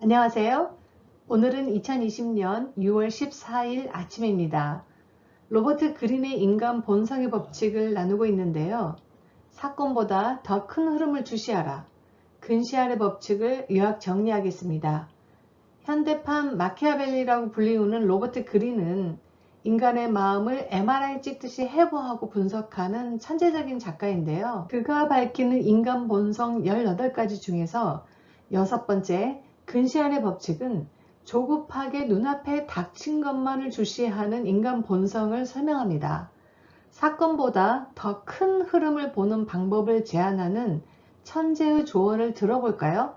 안녕하세요. 오늘은 2020년 6월 14일 아침입니다. 로버트 그린의 인간 본성의 법칙을 나누고 있는데요. 사건보다 더 큰 흐름을 주시하라. 근시안의 법칙을 요약 정리하겠습니다. 현대판 마키아벨리라고 불리우는 로버트 그린은 인간의 마음을 MRI 찍듯이 해부하고 분석하는 천재적인 작가인데요. 그가 밝히는 인간 본성 18가지 중에서 6번째 근시안의 법칙은 조급하게 눈앞에 닥친 것만을 주시하는 인간 본성을 설명합니다. 사건보다 더 큰 흐름을 보는 방법을 제안하는 천재의 조언을 들어볼까요?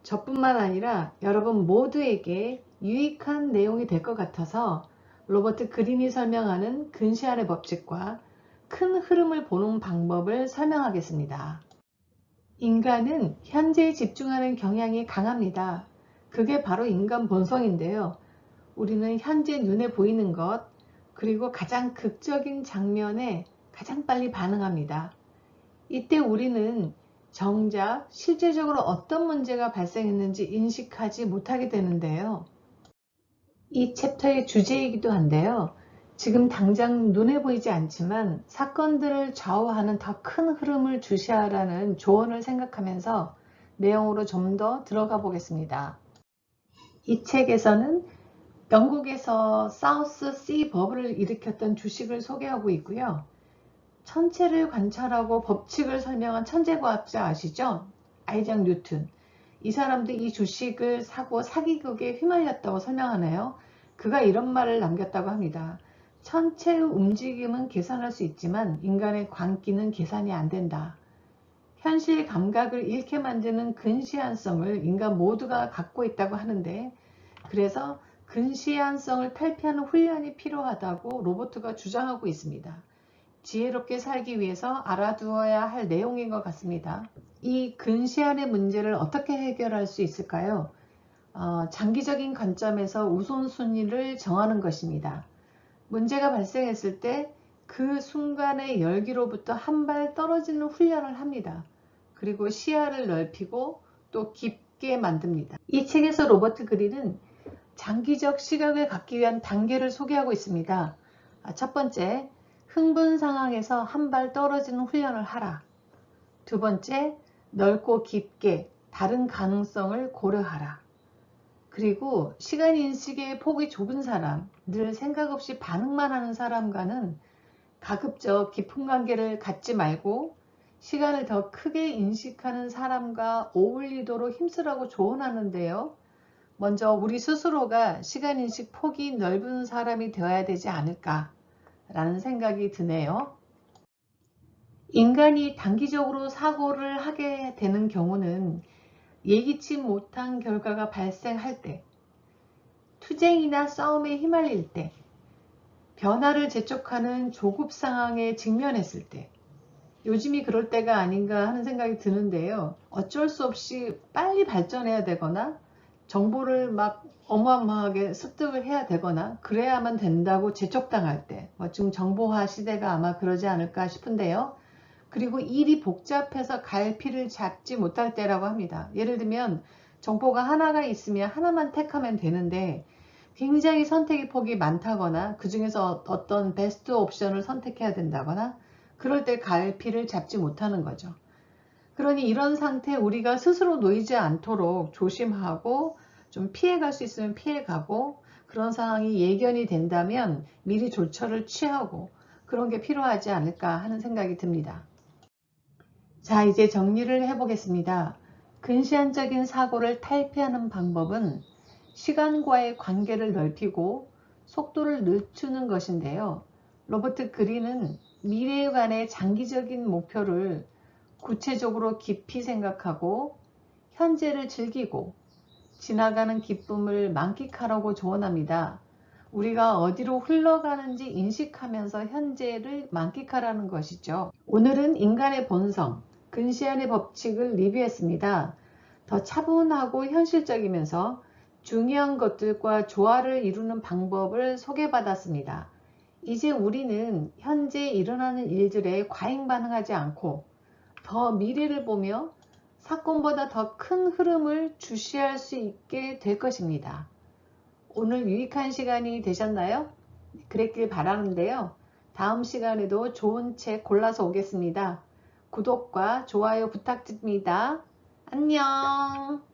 저뿐만 아니라 여러분 모두에게 유익한 내용이 될 것 같아서 로버트 그린이 설명하는 근시안의 법칙과 큰 흐름을 보는 방법을 설명하겠습니다. 인간은 현재에 집중하는 경향이 강합니다. 그게 바로 인간 본성인데요. 우리는 현재 눈에 보이는 것, 그리고 가장 극적인 장면에 가장 빨리 반응합니다. 이때 우리는 정작 실제적으로 어떤 문제가 발생했는지 인식하지 못하게 되는데요. 이 챕터의 주제이기도 한데요. 지금 당장 눈에 보이지 않지만 사건들을 좌우하는 더 큰 흐름을 주시하라는 조언을 생각하면서 내용으로 좀 더 들어가 보겠습니다. 이 책에서는 영국에서 사우스 씨 버블을 일으켰던 주식을 소개하고 있고요. 천체를 관찰하고 법칙을 설명한 천재과학자 아시죠? 아이작 뉴튼. 이 사람도 이 주식을 사고 사기극에 휘말렸다고 설명하네요. 그가 이런 말을 남겼다고 합니다. 천체의 움직임은 계산할 수 있지만 인간의 광기는 계산이 안 된다. 현실 감각을 잃게 만드는 근시안성을 인간 모두가 갖고 있다고 하는데, 그래서 근시안성을 탈피하는 훈련이 필요하다고 로버트가 주장하고 있습니다. 지혜롭게 살기 위해서 알아두어야 할 내용인 것 같습니다. 이 근시안의 문제를 어떻게 해결할 수 있을까요? 장기적인 관점에서 우선순위를 정하는 것입니다. 문제가 발생했을 때 그 순간의 열기로부터 한 발 떨어지는 훈련을 합니다. 그리고 시야를 넓히고 또 깊게 만듭니다. 이 책에서 로버트 그린은 장기적 시각을 갖기 위한 단계를 소개하고 있습니다. 첫 번째, 흥분 상황에서 한 발 떨어지는 훈련을 하라. 두 번째, 넓고 깊게 다른 가능성을 고려하라. 그리고 시간 인식의 폭이 좁은 사람, 늘 생각 없이 반응만 하는 사람과는 가급적 깊은 관계를 갖지 말고 시간을 더 크게 인식하는 사람과 어울리도록 힘쓰라고 조언하는데요. 먼저 우리 스스로가 시간인식 폭이 넓은 사람이 되어야 되지 않을까 라는 생각이 드네요. 인간이 단기적으로 사고를 하게 되는 경우는 예기치 못한 결과가 발생할 때, 투쟁이나 싸움에 휘말릴 때, 변화를 재촉하는 조급 상황에 직면했을 때, 요즘이 그럴 때가 아닌가 하는 생각이 드는데요. 어쩔 수 없이 빨리 발전해야 되거나 정보를 막 어마어마하게 습득을 해야 되거나 그래야만 된다고 재촉당할 때, 지금 정보화 시대가 아마 그러지 않을까 싶은데요. 그리고 일이 복잡해서 갈피를 잡지 못할 때라고 합니다. 예를 들면 정보가 하나가 있으면 하나만 택하면 되는데 굉장히 선택의 폭이 많다거나 그 중에서 어떤 베스트 옵션을 선택해야 된다거나 그럴 때 갈피를 잡지 못하는 거죠. 그러니 이런 상태에 우리가 스스로 놓이지 않도록 조심하고 좀 피해갈 수 있으면 피해가고, 그런 상황이 예견이 된다면 미리 조처를 취하고 그런 게 필요하지 않을까 하는 생각이 듭니다. 자, 이제 정리를 해보겠습니다. 근시안적인 사고를 탈피하는 방법은 시간과의 관계를 넓히고 속도를 늦추는 것인데요. 로버트 그린은 미래에 관해 장기적인 목표를 구체적으로 깊이 생각하고 현재를 즐기고 지나가는 기쁨을 만끽하라고 조언합니다. 우리가 어디로 흘러가는지 인식하면서 현재를 만끽하라는 것이죠. 오늘은 인간의 본성, 근시안의 법칙을 리뷰했습니다. 더 차분하고 현실적이면서 중요한 것들과 조화를 이루는 방법을 소개받았습니다. 이제 우리는 현재 일어나는 일들에 과잉 반응하지 않고 더 미래를 보며 사건보다 더 큰 흐름을 주시할 수 있게 될 것입니다. 오늘 유익한 시간이 되셨나요? 그랬길 바라는데요. 다음 시간에도 좋은 책 골라서 오겠습니다. 구독과 좋아요 부탁드립니다. 안녕.